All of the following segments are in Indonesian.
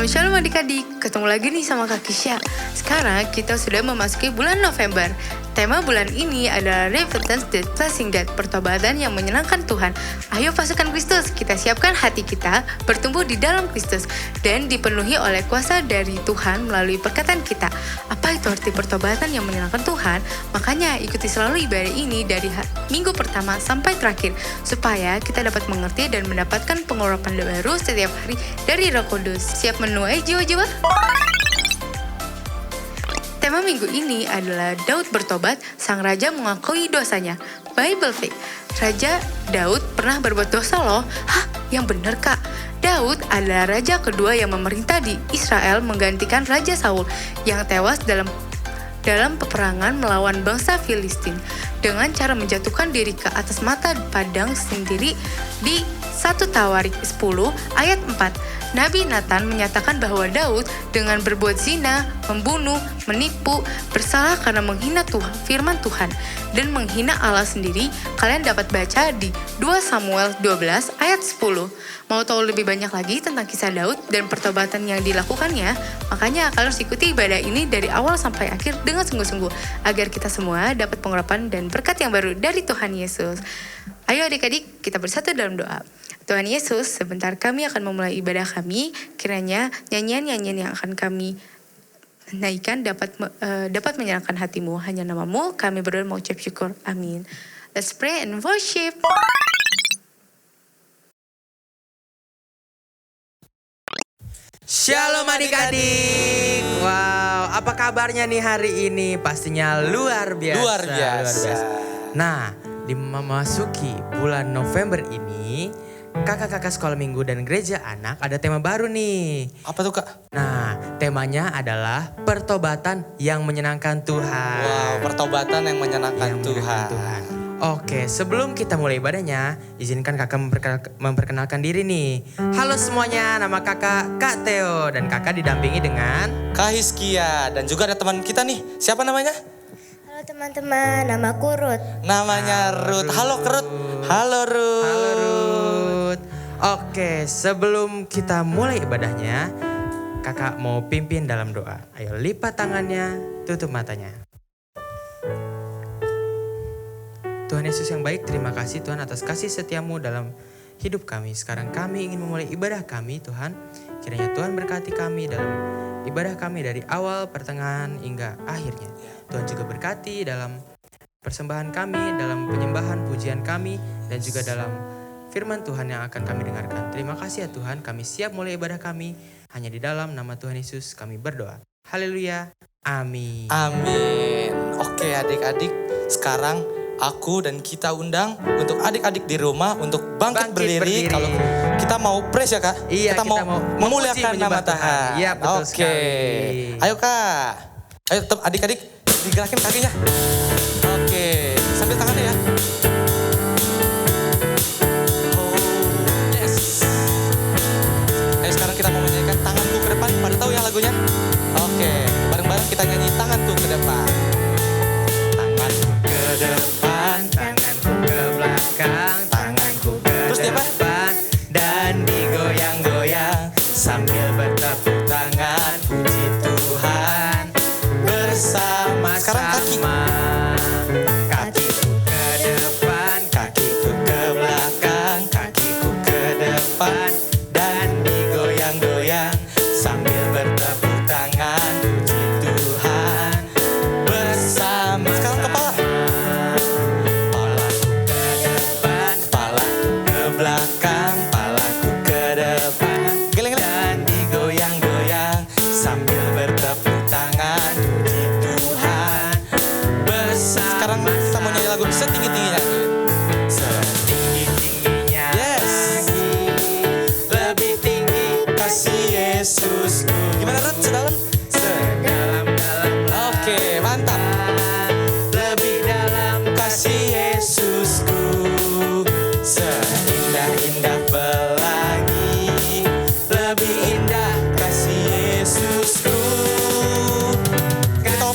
Shalom adik-adik, ketemu lagi nih sama Kak Kisha. Sekarang kita sudah memasuki bulan November. Tema bulan ini adalah Repentance That Pleasing God, pertobatan yang menyenangkan Tuhan. Ayo pasukan Kristus, kita siapkan hati kita bertumbuh di dalam Kristus dan dipenuhi oleh kuasa dari Tuhan melalui perkataan kita. Apa itu arti pertobatan yang menyenangkan Tuhan? Makanya ikuti selalu ibadah ini dari minggu pertama sampai terakhir, supaya kita dapat mengerti dan mendapatkan pengurapan baru setiap hari dari Roh Kudus. Siap menuai jiwa-jiwa? Tema minggu ini adalah Daud bertobat, sang raja mengakui dosanya. Bible fact, Raja Daud pernah berbuat dosa loh. Hah? Yang bener Kak? Daud adalah raja kedua yang memerintah di Israel menggantikan Raja Saul yang tewas dalam peperangan melawan bangsa Filistin dengan cara menjatuhkan diri ke atas mata padang sendiri di 1 Tawarik 10 ayat 4. Nabi Nathan menyatakan bahwa Daud dengan berbuat zina, membunuh, menipu, bersalah karena menghina firman Tuhan dan menghina Allah sendiri. Kalian dapat baca di 2 Samuel 12 ayat 10. Mau tahu lebih banyak lagi tentang kisah Daud dan pertobatan yang dilakukannya? Makanya kalian harus ikuti ibadah ini dari awal sampai akhir dengan sungguh-sungguh agar kita semua dapat pengurapan dan berkat yang baru dari Tuhan Yesus. Ayo adik-adik, kita bersatu dalam doa. Tuhan Yesus, sebentar kami akan memulai ibadah kami. Kiranya nyanyian-nyanyian yang akan kami naikkan dapat menyenangkan hatimu. Hanya namamu kami berdoa mengucap syukur. Amin. Let's pray and worship. Shalom adik-adik. Wow, apa kabarnya nih hari ini? Pastinya luar biasa. Luar biasa. Nah, di memasuki bulan November ini, kakak-kakak sekolah minggu dan gereja anak ada tema baru nih. Apa tuh Kak? Nah, temanya adalah pertobatan yang menyenangkan Tuhan. Wow, pertobatan yang menyenangkan Tuhan. Oke, sebelum kita mulai ibadahnya, izinkan kakak memperkenalkan diri nih. Halo semuanya, nama kakak Kak Theo dan kakak didampingi dengan Kak Hiskia dan juga ada teman kita nih. Siapa namanya? Halo teman-teman, namaku Ruth. Namanya Ruth. Halo Ruth. Halo Ruth. Halo Ruth. Oke, sebelum kita mulai ibadahnya, kakak mau pimpin dalam doa. Ayo lipat tangannya, tutup matanya. Tuhan Yesus yang baik, terima kasih Tuhan atas kasih setiamu dalam hidup kami. Sekarang kami ingin memulai ibadah kami Tuhan. Kiranya Tuhan berkati kami dalam ibadah kami dari awal, pertengahan, hingga akhirnya. Tuhan juga berkati dalam persembahan kami, dalam penyembahan pujian kami, dan juga dalam firman Tuhan yang akan kami dengarkan. Terima kasih ya Tuhan, kami siap mulai ibadah kami. Hanya di dalam nama Tuhan Yesus kami berdoa. Haleluya. Amin. Amin. Oke adik-adik, sekarang aku dan kita undang untuk adik-adik di rumah untuk bangkit berdiri. Kalau kita mau praise ya Kak? Iya, kita mau memuliakan nama Tuhan. Iya, betul sekali. Ayo Kak. Ayo adik-adik digerakin kakinya. Oke, sambil tangannya ya. Oh, yes. Ayo sekarang kita mau menyanyikan tanganku ke depan. Pada tahu ya lagunya? Oke, bareng-bareng kita nyanyi tanganku ke depan. Tanganku ke depan, Tanganku ke belakang, tanganku ke depan, dan digoyang-goyang sambil bertepuk tangan puji Tuhan bersama. Sekarang kaki. Kakiku ke depan, kakiku ke belakang, kakiku ke depan, dan digoyang-goyang sambil bertepuk tangan puji Tuhan bersama. Sekarang kepala. Kepalaku ke depan, kepalaku ke belakang, kepalaku ke depan. Geleng-geleng. Dan digoyang-goyang sambil bertepuk tangan puji Tuhan bersama. Sekarang kita mau nyanyi lagu setinggi-tingginya. setinggi-tingginya Yes. lagi. Lebih tinggi kasih Yesusku. Gimana Ruth? Sedalam? Sedalam-dalam Oke, mantap. Lebih dalam kasih Yesusku. Seindah-indah pelangi. Lebih indah kasih Yesusku.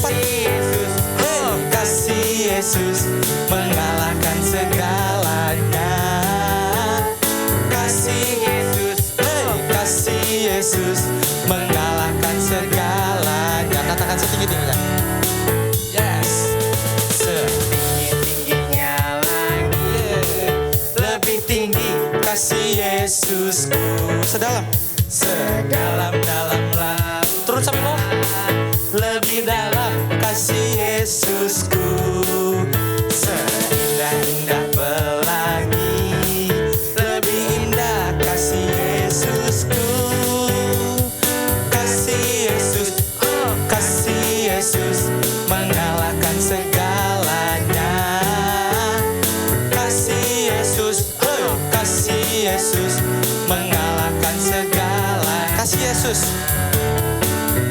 kasih Yesus. Hey, kasih Yesus mengalahkan segalanya. Kasih Yesus, hey, kasih Yesus tinggi-tingginya. Yes. Setinggi-tingginya langit, lebih tinggi kasih Yesusku. Sedalam-dalam laut, turun sampai bawah. Lebih dalam kasih Yesusku. Seindah-indah pelangi, lebih indah kasih Yesusku. Kasih Yesus, oh kasih Yesus, mengalahkan segalanya. Kasih Yesus, oh kasih Yesus, mengalahkan segala. Kasih Yesus,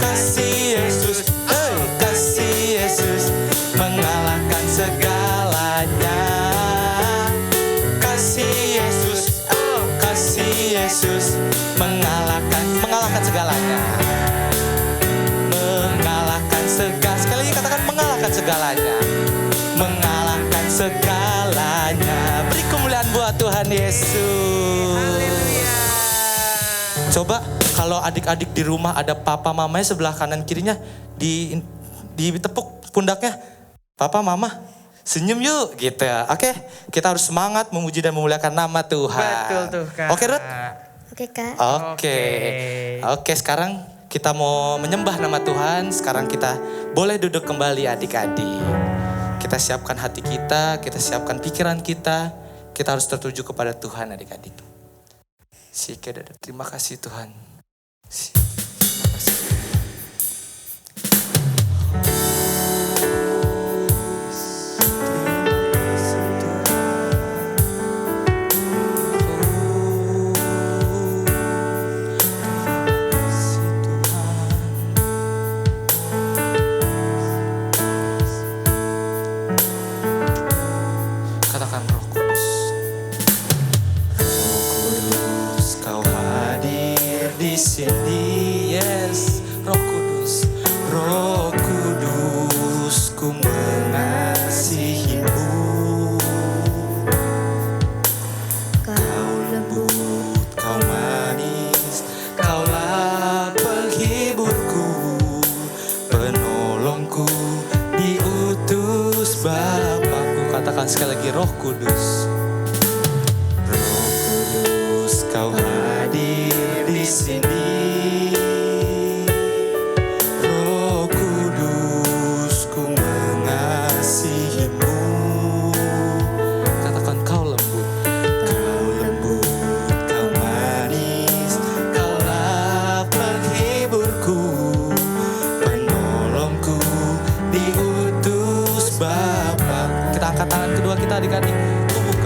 kasih Yesus, oh kasih Yesus, mengalahkan segalanya. Kasih Yesus, oh kasih Yesus, mengalahkan segalanya. Mengalahkan segala. Sekali lagi katakan mengalahkan segalanya. Mengalahkan segalanya. Beri kemuliaan buat Tuhan Yesus. Haleluya. Coba kalau adik-adik di rumah ada papa mamanya sebelah kanan kirinya, ditepuk pundaknya. Papa mama senyum yuk gitu ya. Oke, kita harus semangat memuji dan memuliakan nama Tuhan. Betul tuh Kak. Oke Ruth? Oke Kak. Oke, sekarang kita mau menyembah nama Tuhan. Sekarang kita boleh duduk kembali adik-adik. Kita siapkan hati kita siapkan pikiran kita. Kita harus tertuju kepada Tuhan adik-adik. Terima kasih Tuhan. Terima kasih. Katakan Roh Kudus. Roh Kudus, Kau hadir di sini. Yes, Roh Kudus. Roh Kudus, ku mengasihimu. Kau lembut, Kau manis, Kaulah penghiburku, penolongku, diutus Bapakku. Katakan sekali lagi, Roh Kudus. Roh Kudus, Kau hadir di sini. Roh Kudus, ku mengasihimu. Katakan Kau lembut, Kau manis, Kaulah penghiburku, penolongku, diutus Bapa. Kita angkat tangan kedua kita adik-adik. Tubuhkan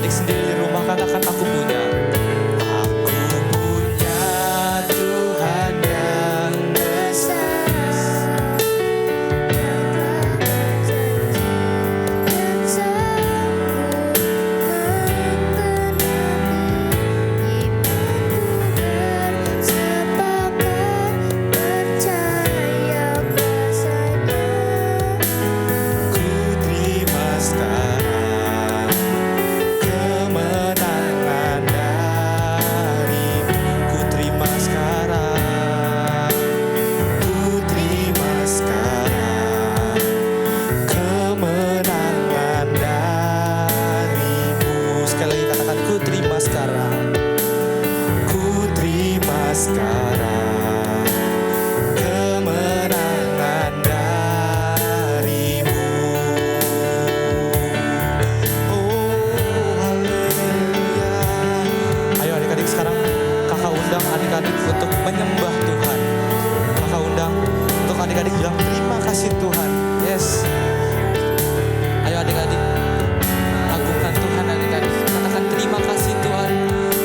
adik-adik sendiri di rumah katakan aku punya. Aku punya Tuhan yang besar. Ku terima sekarang kemenangan darimu. Ku terima sekarang. Ku terima sekarang kemenangan darimu. Sekali lagi katakan ku terima sekarang. Ku terima sekarang kemenangan darimu. Oh haleluya. Ayo adik-adik sekarang kakak undang adik-adik untuk menyembah Tuhan. Kakak undang untuk adik-adik bilang terima kasih Tuhan. Yes. Ayo adik-adik agungkan Tuhan adik-adik. Katakan terima kasih Tuhan.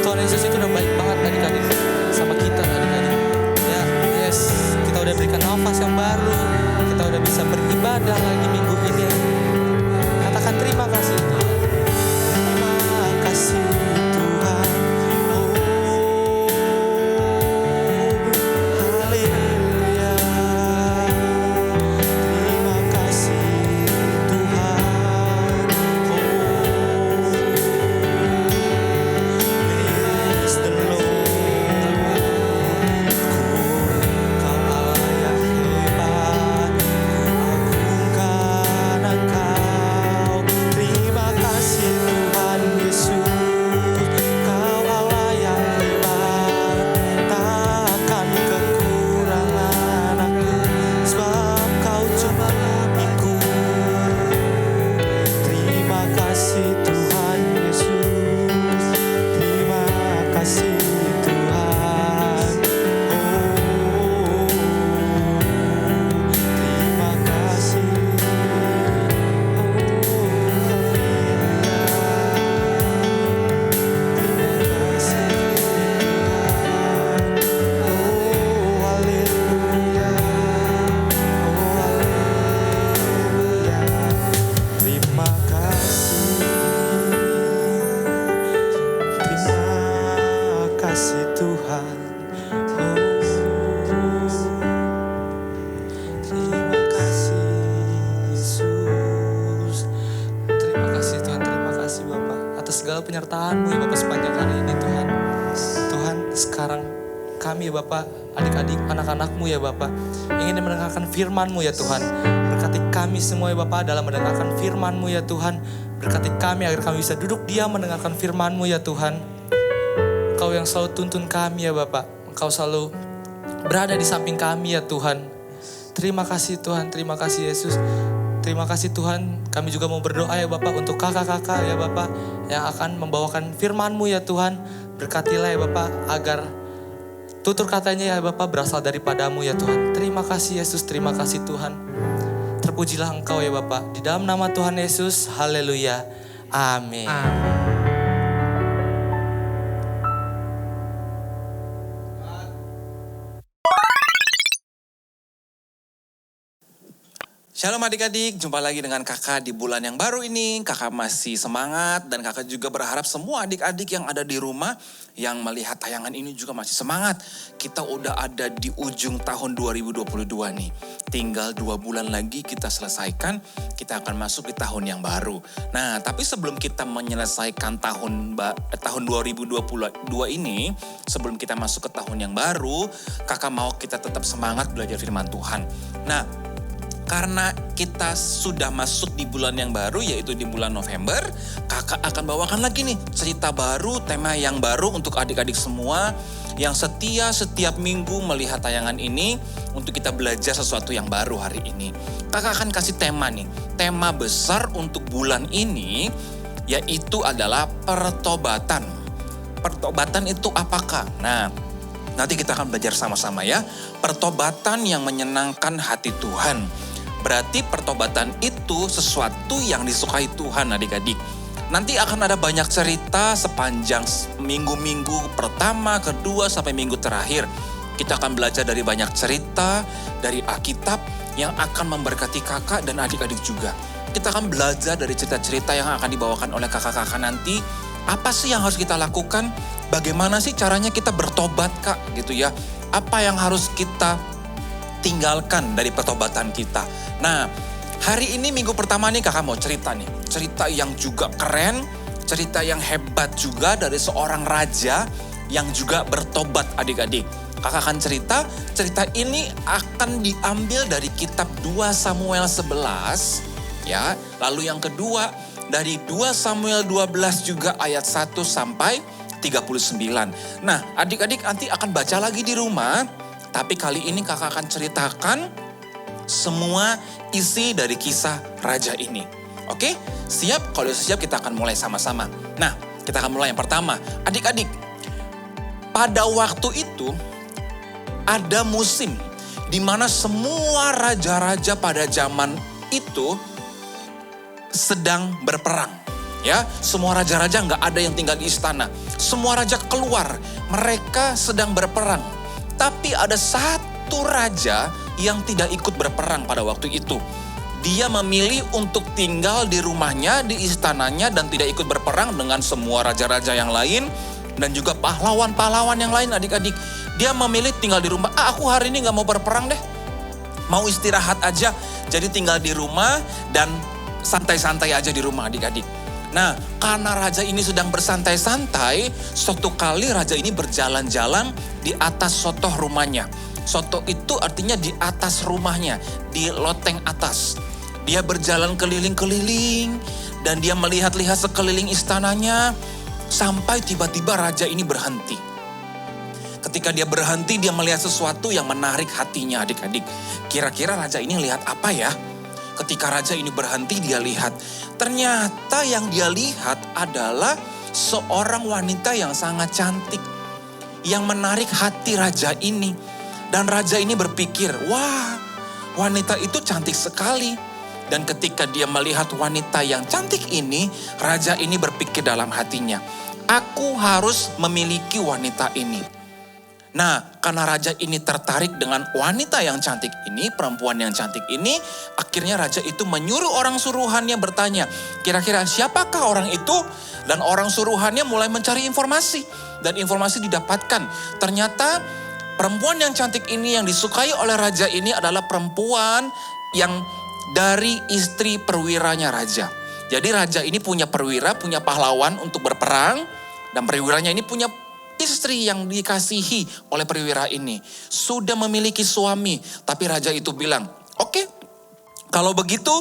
Tuhan Yesus itu udah baik banget adik-adik sama kita adik-adik. Ya, yes. Kita udah berikan nafas yang baru. Kita udah bisa beribadah lagi minggu ini. Katakan terima kasih Tuhan. Terima kasih Tuhan. Oh, haleluya. Terima kasih Tuhan. Praise the Lord. Kau Allah yang hebat, ku agungkan Engkau. Terima kasih Tuhan Yesus. Kau Allah yang hebat, takkan kekurangan aku, sebab Kau cukupiku. Terima kasih Tuhan Yesus. Terima kasih Tuhan. Oh, terima kasih. Oh, haleluya. Terima kasih Tuhan. Oh, haleluya. Oh, haleluya. Terima kasih. Terima kasih Tuhan. Oh, terima kasih Yesus. Terima kasih Tuhan, terima kasih Bapak atas segala penyertaan-Mu ya Bapak sepanjang hari ini Tuhan. Tuhan sekarang kami ya Bapak, adik-adik, anak-anak-Mu ya Bapak, ingin mendengarkan firman-Mu ya Tuhan. Berkati kami semua ya Bapak dalam mendengarkan firman-Mu ya Tuhan. Berkati kami agar kami bisa duduk diam mendengarkan firman-Mu ya Tuhan. Engkau yang selalu tuntun kami ya Bapak. Engkau selalu berada di samping kami ya Tuhan. Terima kasih Tuhan, terima kasih Yesus. Terima kasih Tuhan, kami juga mau berdoa ya Bapak untuk kakak-kakak ya Bapak yang akan membawakan firman-Mu ya Tuhan. Berkatilah ya Bapak agar tutur katanya ya Bapak berasal daripada-Mu ya Tuhan. Terima kasih Yesus, terima kasih Tuhan. Terpujilah Engkau ya Bapak. Di dalam nama Tuhan Yesus, haleluya. Amin. Amin. Shalom adik-adik, jumpa lagi dengan kakak di bulan yang baru ini. Kakak masih semangat dan kakak juga berharap semua adik-adik yang ada di rumah yang melihat tayangan ini juga masih semangat. Kita udah ada di ujung tahun 2022 nih. Tinggal 2 bulan lagi kita selesaikan, kita akan masuk di tahun yang baru. Nah, tapi sebelum kita menyelesaikan tahun 2022 ini, sebelum kita masuk ke tahun yang baru, kakak mau kita tetap semangat belajar firman Tuhan. Nah, karena kita sudah masuk di bulan yang baru, yaitu di bulan November, kakak akan bawakan lagi nih cerita baru, tema yang baru untuk adik-adik semua yang setia setiap minggu melihat tayangan ini untuk kita belajar sesuatu yang baru hari ini. Kakak akan kasih tema nih, tema besar untuk bulan ini yaitu adalah pertobatan. Pertobatan itu apakah? Nah, nanti kita akan belajar sama-sama ya. Pertobatan yang menyenangkan hati Tuhan. Berarti pertobatan itu sesuatu yang disukai Tuhan adik-adik. Nanti akan ada banyak cerita sepanjang minggu-minggu pertama, kedua, sampai minggu terakhir. Kita akan belajar dari banyak cerita, dari Alkitab yang akan memberkati kakak dan adik-adik juga. Kita akan belajar dari cerita-cerita yang akan dibawakan oleh kakak-kakak nanti. Apa sih yang harus kita lakukan? Bagaimana sih caranya kita bertobat kak gitu ya? Apa yang harus kita tinggalkan dari pertobatan kita? Nah, hari ini minggu pertama nih kakak mau cerita nih. Cerita yang juga keren, cerita yang hebat juga dari seorang raja yang juga bertobat adik-adik. Kakak akan cerita ini akan diambil dari kitab 2 Samuel 11 ya. Lalu yang kedua dari 2 Samuel 12 juga ayat 1 sampai 39. Nah, adik-adik nanti akan baca lagi di rumah, tapi kali ini kakak akan ceritakan semua isi dari kisah raja ini. Oke? Siap? Kalau siap kita akan mulai sama-sama. Nah, kita akan mulai yang pertama. Adik-adik, pada waktu itu ada musim di mana semua raja-raja pada zaman itu sedang berperang. Ya, semua raja-raja nggak ada yang tinggal di istana. Semua raja keluar, mereka sedang berperang. Tapi ada satu raja yang tidak ikut berperang pada waktu itu. Dia memilih untuk tinggal di rumahnya, di istananya, dan tidak ikut berperang dengan semua raja-raja yang lain. Dan juga pahlawan-pahlawan yang lain adik-adik. Dia memilih tinggal di rumah. Aku hari ini gak mau berperang deh. Mau istirahat aja. Jadi tinggal di rumah dan santai-santai aja di rumah adik-adik. Nah, karena raja ini sedang bersantai-santai, suatu kali raja ini berjalan-jalan di atas sotoh rumahnya. Sotoh itu artinya di atas rumahnya, di loteng atas. Dia berjalan keliling-keliling dan dia melihat-lihat sekeliling istananya sampai tiba-tiba raja ini berhenti. Ketika dia berhenti, dia melihat sesuatu yang menarik hatinya adik-adik. Kira-kira raja ini lihat apa ya? Ketika raja ini berhenti, dia lihat. Ternyata yang dia lihat adalah seorang wanita yang sangat cantik. Yang menarik hati raja ini. Dan raja ini berpikir, wah wanita itu cantik sekali. Dan ketika dia melihat wanita yang cantik ini, raja ini berpikir dalam hatinya, aku harus memiliki wanita ini. Nah, karena raja ini tertarik dengan wanita yang cantik ini, perempuan yang cantik ini, akhirnya raja itu menyuruh orang suruhannya bertanya, kira-kira siapakah orang itu? Dan orang suruhannya mulai mencari informasi. Dan informasi didapatkan. Ternyata perempuan yang cantik ini yang disukai oleh raja ini adalah perempuan yang dari istri perwiranya raja. Jadi raja ini punya perwira, punya pahlawan untuk berperang. Dan perwiranya ini punya istri yang dikasihi oleh perwira ini. Sudah memiliki suami. Tapi raja itu bilang, oke, kalau begitu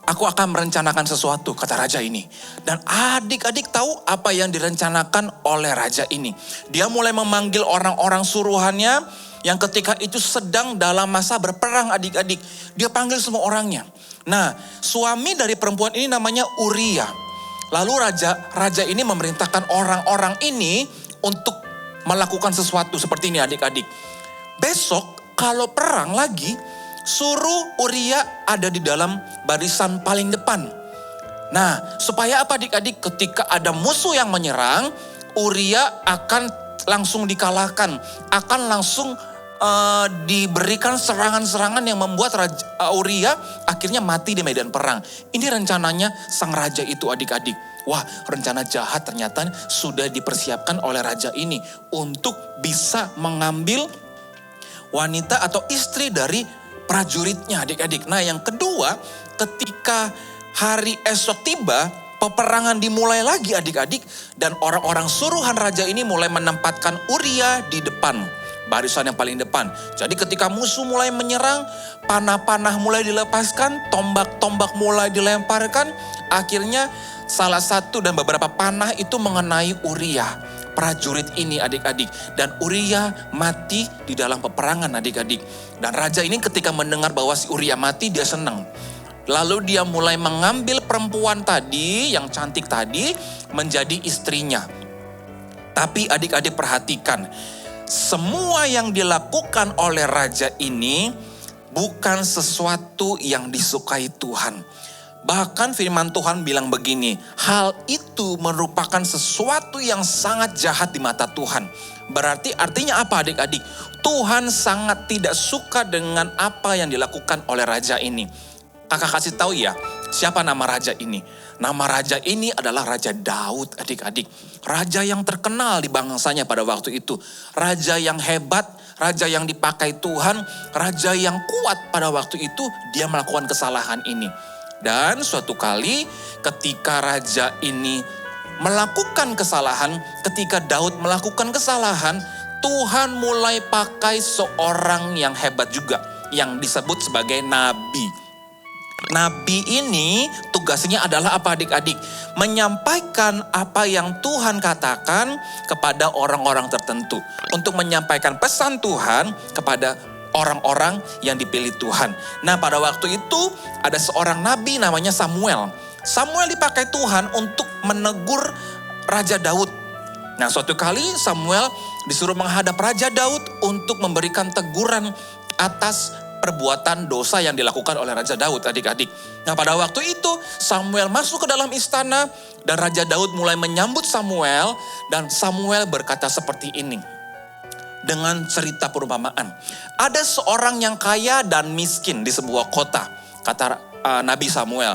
aku akan merencanakan sesuatu, kata raja ini. Dan adik-adik tahu apa yang direncanakan oleh raja ini. Dia mulai memanggil orang-orang suruhannya yang ketika itu sedang dalam masa berperang adik-adik. Dia panggil semua orangnya. Nah, suami dari perempuan ini namanya Uria. Lalu raja ini memerintahkan orang-orang ini untuk melakukan sesuatu seperti ini adik-adik. Besok kalau perang lagi, suruh Uria ada di dalam barisan paling depan. Nah, supaya apa adik-adik? Ketika ada musuh yang menyerang, Uria akan langsung dikalahkan. Akan langsung diberikan serangan-serangan yang membuat Uria akhirnya mati di medan perang. Ini rencananya sang raja itu adik-adik. Wah, rencana jahat ternyata sudah dipersiapkan oleh raja ini untuk bisa mengambil wanita atau istri dari prajuritnya adik-adik. Nah, yang kedua, ketika hari esok tiba, peperangan dimulai lagi adik-adik. Dan orang-orang suruhan raja ini mulai menempatkan Uria di depan, barisan yang paling depan. Jadi ketika musuh mulai menyerang, panah-panah mulai dilepaskan, tombak-tombak mulai dilemparkan. Akhirnya salah satu dan beberapa panah itu mengenai Uria, prajurit ini adik-adik. Dan Uria mati di dalam peperangan adik-adik. Dan raja ini ketika mendengar bahwa si Uria mati, dia senang. Lalu dia mulai mengambil perempuan tadi, yang cantik tadi, menjadi istrinya. Tapi adik-adik perhatikan, semua yang dilakukan oleh raja ini bukan sesuatu yang disukai Tuhan. Bahkan firman Tuhan bilang begini, hal itu merupakan sesuatu yang sangat jahat di mata Tuhan. Berarti artinya apa adik-adik? Tuhan sangat tidak suka dengan apa yang dilakukan oleh raja ini. Kakak kasih tahu ya, siapa nama raja ini? Nama raja ini adalah Raja Daud adik-adik. Raja yang terkenal di bangsanya pada waktu itu. Raja yang hebat, raja yang dipakai Tuhan, raja yang kuat pada waktu itu dia melakukan kesalahan ini. Dan suatu kali ketika raja ini melakukan kesalahan, ketika Daud melakukan kesalahan, Tuhan mulai pakai seorang yang hebat juga, yang disebut sebagai nabi. Nabi ini tugasnya adalah apa adik-adik? Menyampaikan apa yang Tuhan katakan kepada orang-orang tertentu. Untuk menyampaikan pesan Tuhan kepada orang-orang yang dipilih Tuhan. Nah pada waktu itu ada seorang nabi namanya Samuel. Samuel dipakai Tuhan untuk menegur Raja Daud. Nah suatu kali Samuel disuruh menghadap Raja Daud untuk memberikan teguran atas perbuatan dosa yang dilakukan oleh Raja Daud adik-adik. Nah pada waktu itu Samuel masuk ke dalam istana dan Raja Daud mulai menyambut Samuel. Dan Samuel berkata seperti ini. Dengan cerita perumpamaan. Ada seorang yang kaya dan miskin di sebuah kota. Kata Nabi Samuel.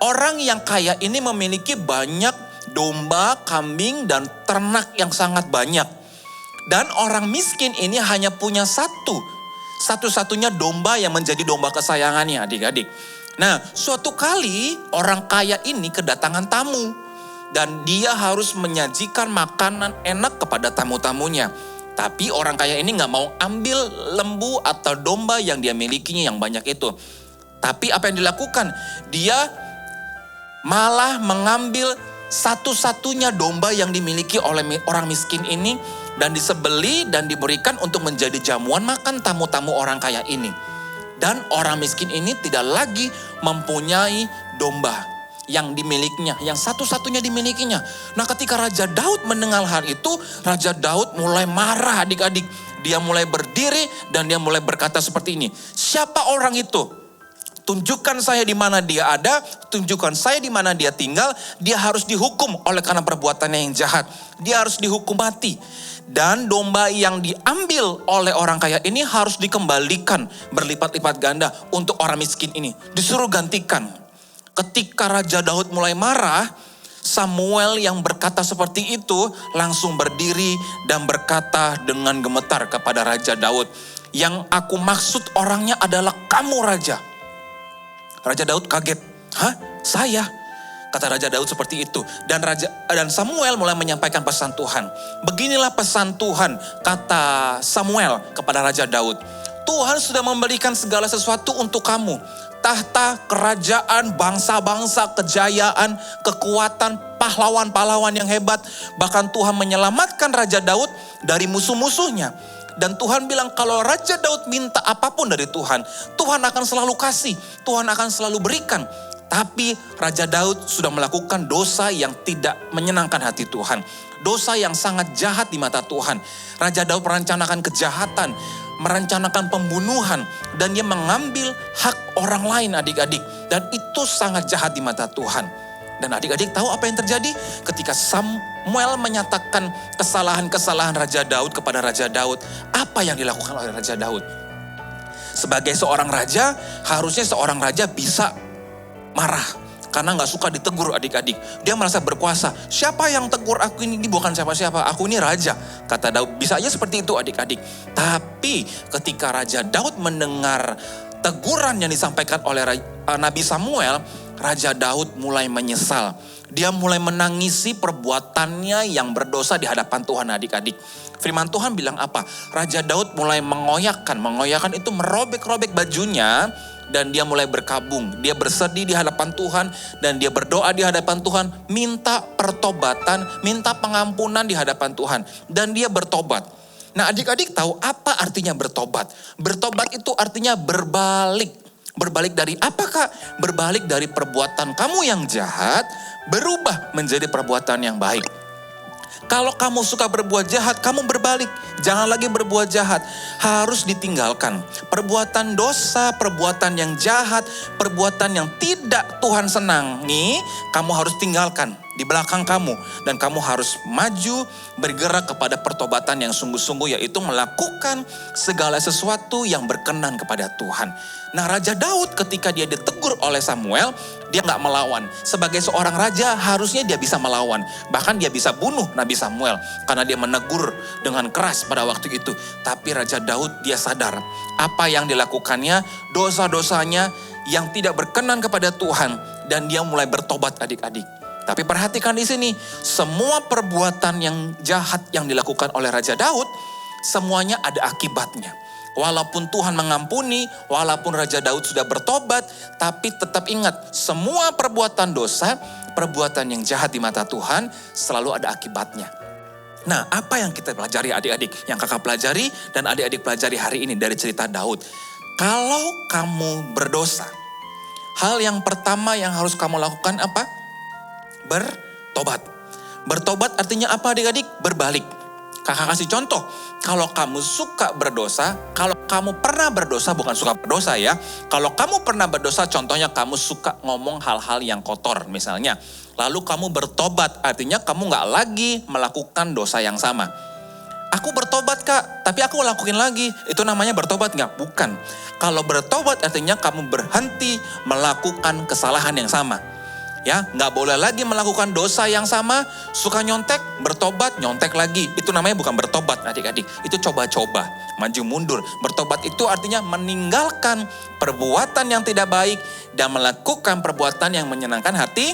Orang yang kaya ini memiliki banyak domba, kambing, dan ternak yang sangat banyak. Dan orang miskin ini hanya punya satu-satunya domba yang menjadi domba kesayangannya adik-adik. Nah suatu kali orang kaya ini kedatangan tamu. Dan dia harus menyajikan makanan enak kepada tamu-tamunya. Tapi orang kaya ini gak mau ambil lembu atau domba yang dia milikinya yang banyak itu. Tapi apa yang dilakukan? Dia malah mengambil satu-satunya domba yang dimiliki oleh orang miskin ini. Dan disembeli dan diberikan untuk menjadi jamuan makan tamu-tamu orang kaya ini. Dan orang miskin ini tidak lagi mempunyai domba yang dimilikinya, yang satu-satunya dimilikinya. Nah ketika Raja Daud mendengar hal itu, Raja Daud mulai marah adik-adik. Dia mulai berdiri dan dia mulai berkata seperti ini. Siapa orang itu? Tunjukkan saya di mana dia ada, tunjukkan saya di mana dia tinggal. Dia harus dihukum oleh karena perbuatannya yang jahat. Dia harus dihukum mati. Dan domba yang diambil oleh orang kaya ini harus dikembalikan berlipat-lipat ganda untuk orang miskin ini. Disuruh gantikan. Ketika Raja Daud mulai marah, Samuel yang berkata seperti itu langsung berdiri dan berkata dengan gemetar kepada Raja Daud. Yang aku maksud orangnya adalah kamu Raja. Raja Daud kaget. Hah? Saya? Kata Raja Daud seperti itu. Dan Samuel mulai menyampaikan pesan Tuhan. Beginilah pesan Tuhan, kata Samuel kepada Raja Daud. Tuhan sudah memberikan segala sesuatu untuk kamu. Tahta, kerajaan, bangsa-bangsa, kejayaan, kekuatan, pahlawan-pahlawan yang hebat. Bahkan Tuhan menyelamatkan Raja Daud dari musuh-musuhnya. Dan Tuhan bilang kalau Raja Daud minta apapun dari Tuhan, Tuhan akan selalu kasih, Tuhan akan selalu berikan. Tapi Raja Daud sudah melakukan dosa yang tidak menyenangkan hati Tuhan. Dosa yang sangat jahat di mata Tuhan. Raja Daud merencanakan kejahatan, merencanakan pembunuhan, dan dia mengambil hak orang lain adik-adik. Dan itu sangat jahat di mata Tuhan. Dan adik-adik tahu apa yang terjadi? Ketika Samuel menyatakan kesalahan-kesalahan Raja Daud kepada Raja Daud, apa yang dilakukan oleh Raja Daud? Sebagai seorang raja, harusnya seorang raja bisa marah. Karena gak suka ditegur adik-adik. Dia merasa berkuasa. Siapa yang tegur aku ini bukan siapa-siapa. Aku ini raja. Kata Daud, bisa aja seperti itu adik-adik. Tapi ketika Raja Daud mendengar teguran yang disampaikan oleh Nabi Samuel, Raja Daud mulai menyesal. Dia mulai menangisi perbuatannya yang berdosa di hadapan Tuhan adik-adik. Firman Tuhan bilang apa? Raja Daud mulai mengoyakkan. Mengoyakkan itu merobek-robek bajunya. Dan dia mulai berkabung, dia bersedih di hadapan Tuhan, dan dia berdoa di hadapan Tuhan, minta pertobatan, minta pengampunan di hadapan Tuhan, dan dia bertobat. Nah adik-adik tahu apa artinya bertobat? Bertobat itu artinya berbalik. Berbalik dari apakah? Berbalik dari perbuatan kamu yang jahat, berubah menjadi perbuatan yang baik. Kalau kamu suka berbuat jahat, kamu berbalik. Jangan lagi berbuat jahat. Harus ditinggalkan. Perbuatan dosa, perbuatan yang jahat, perbuatan yang tidak Tuhan senangi, kamu harus tinggalkan di belakang kamu. Dan kamu harus maju, bergerak kepada pertobatan yang sungguh-sungguh, yaitu melakukan segala sesuatu yang berkenan kepada Tuhan. Nah, Raja Daud ketika dia ditegur oleh Samuel, dia nggak melawan. Sebagai seorang raja harusnya dia bisa melawan. Bahkan dia bisa bunuh Nabi Samuel karena dia menegur dengan keras pada waktu itu. Tapi Raja Daud dia sadar apa yang dilakukannya, dosa-dosanya yang tidak berkenan kepada Tuhan, dan dia mulai bertobat adik-adik. Tapi perhatikan di sini, semua perbuatan yang jahat yang dilakukan oleh Raja Daud, semuanya ada akibatnya. Walaupun Tuhan mengampuni, walaupun Raja Daud sudah bertobat, tapi tetap ingat, semua perbuatan dosa, perbuatan yang jahat di mata Tuhan, selalu ada akibatnya. Nah, apa yang kita pelajari adik-adik? Yang kakak pelajari dan adik-adik pelajari hari ini dari cerita Daud. Kalau kamu berdosa, hal yang pertama yang harus kamu lakukan apa? Bertobat. Bertobat artinya apa adik-adik? Berbalik. Kakak kasih contoh. Kalau kamu suka berdosa, kalau kamu pernah berdosa, bukan suka berdosa ya. Kalau kamu pernah berdosa, contohnya kamu suka ngomong hal-hal yang kotor misalnya. Lalu kamu bertobat, artinya kamu gak lagi melakukan dosa yang sama. Aku bertobat kak, tapi aku lakuin lagi. Itu namanya bertobat gak? Bukan. Kalau bertobat artinya kamu berhenti melakukan kesalahan yang sama. Ya, nggak boleh lagi melakukan dosa yang sama, suka nyontek, bertobat, nyontek lagi. Itu namanya bukan bertobat adik-adik, itu coba-coba, maju mundur. Bertobat itu artinya meninggalkan perbuatan yang tidak baik dan melakukan perbuatan yang menyenangkan hati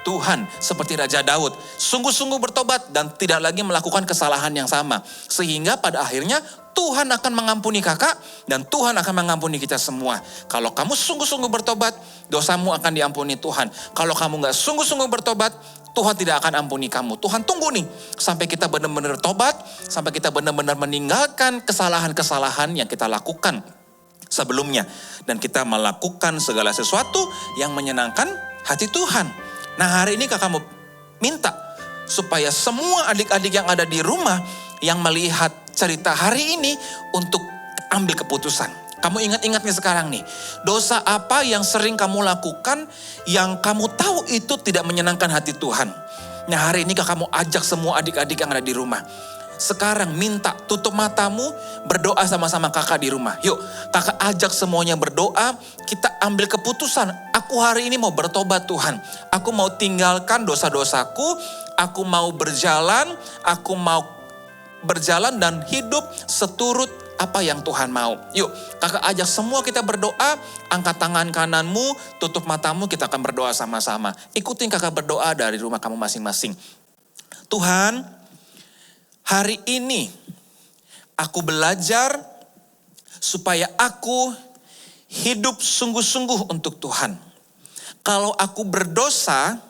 Tuhan. Seperti Raja Daud, sungguh-sungguh bertobat dan tidak lagi melakukan kesalahan yang sama. Sehingga pada akhirnya Tuhan akan mengampuni kakak dan Tuhan akan mengampuni kita semua. Kalau kamu sungguh-sungguh bertobat, dosamu akan diampuni Tuhan. Kalau kamu gak sungguh-sungguh bertobat, Tuhan tidak akan ampuni kamu. Tuhan tunggu nih sampai kita benar-benar tobat, sampai kita benar-benar meninggalkan kesalahan-kesalahan yang kita lakukan sebelumnya. Dan kita melakukan segala sesuatu yang menyenangkan hati Tuhan. Nah, hari ini kakak mau minta supaya semua adik-adik yang ada di rumah yang melihat cerita hari ini untuk ambil keputusan. Kamu ingat-ingatnya sekarang nih, dosa apa yang sering kamu lakukan yang kamu tahu itu tidak menyenangkan hati Tuhan. Nah, hari ini kakak mau ajak semua adik-adik yang ada di rumah. Sekarang minta tutup matamu, berdoa sama-sama kakak di rumah. Yuk, kakak ajak semuanya berdoa, kita ambil keputusan. Aku hari ini mau bertobat Tuhan. Aku mau tinggalkan dosa-dosaku, aku mau berjalan dan hidup seturut apa yang Tuhan mau. Yuk, kakak ajak semua kita berdoa, angkat tangan kananmu, tutup matamu, kita akan berdoa sama-sama. Ikutin kakak berdoa dari rumah kamu masing-masing. Tuhan, hari ini aku belajar supaya aku hidup sungguh-sungguh untuk Tuhan. Kalau aku berdosa,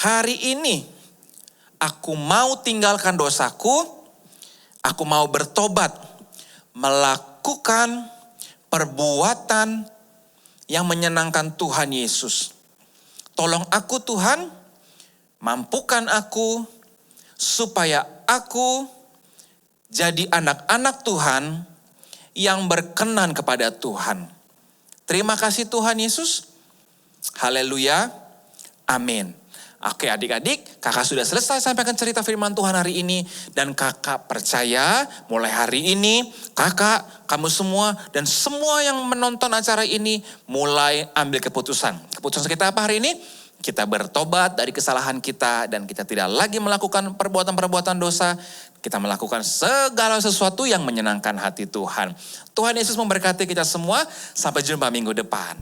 hari ini aku mau tinggalkan dosaku, aku mau bertobat, melakukan perbuatan yang menyenangkan Tuhan Yesus. Tolong aku Tuhan, mampukan aku supaya aku jadi anak-anak Tuhan yang berkenan kepada Tuhan. Terima kasih Tuhan Yesus. Haleluya. Amin. Oke adik-adik, kakak sudah selesai sampaikan cerita firman Tuhan hari ini. Dan kakak percaya mulai hari ini kakak, kamu semua dan semua yang menonton acara ini mulai ambil keputusan. Keputusan kita apa hari ini? Kita bertobat dari kesalahan kita dan kita tidak lagi melakukan perbuatan-perbuatan dosa. Kita melakukan segala sesuatu yang menyenangkan hati Tuhan. Tuhan Yesus memberkati kita semua. Sampai jumpa minggu depan.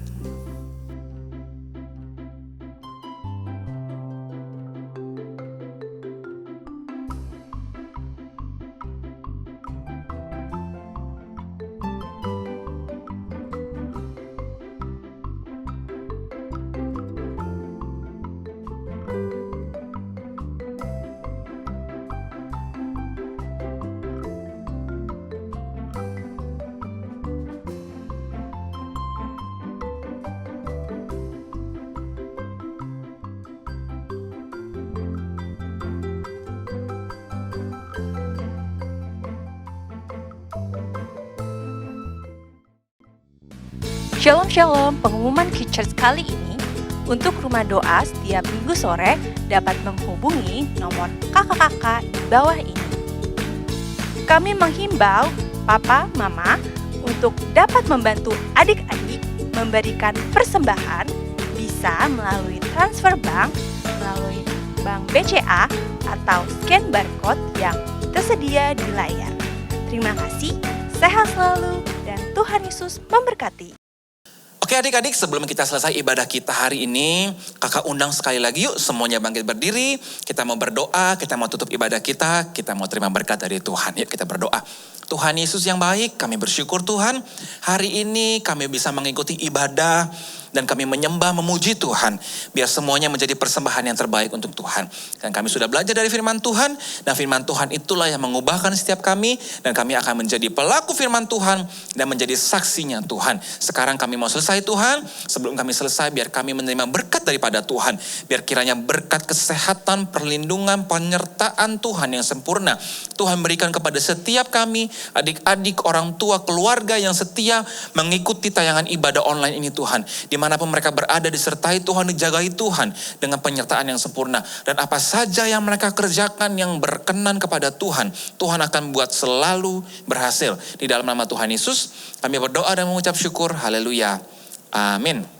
Shalom Shalom, pengumuman Kids Church kali ini untuk rumah doa setiap minggu sore dapat menghubungi nomor kakak-kakak di bawah ini. Kami menghimbau papa, mama untuk dapat membantu adik-adik memberikan persembahan bisa melalui transfer bank, melalui bank BCA atau scan barcode yang tersedia di layar. Terima kasih, sehat selalu, dan Tuhan Yesus memberkati. Oke adik-adik, sebelum kita selesai ibadah kita hari ini, kakak undang sekali lagi yuk semuanya bangkit berdiri. Kita mau berdoa, kita mau tutup ibadah kita mau terima berkat dari Tuhan. Yuk kita berdoa. Tuhan Yesus yang baik, kami bersyukur Tuhan. Hari ini kami bisa mengikuti ibadah dan kami menyembah, memuji Tuhan. Biar semuanya menjadi persembahan yang terbaik untuk Tuhan. Dan kami sudah belajar dari firman Tuhan. Dan firman Tuhan itulah yang mengubahkan setiap kami. Dan kami akan menjadi pelaku firman Tuhan. Dan menjadi saksinya Tuhan. Sekarang kami mau selesai Tuhan. Sebelum kami selesai, biar kami menerima berkat daripada Tuhan. Biar kiranya berkat kesehatan, perlindungan, penyertaan Tuhan yang sempurna. Tuhan berikan kepada setiap kami, adik-adik, orang tua, keluarga yang setia mengikuti tayangan ibadah online ini Tuhan. Dimanapun mereka berada, disertai Tuhan, dijagai Tuhan dengan penyertaan yang sempurna. Dan apa saja yang mereka kerjakan yang berkenan kepada Tuhan, Tuhan akan buat selalu berhasil. Di dalam nama Tuhan Yesus, kami berdoa dan mengucap syukur. Haleluya. Amin.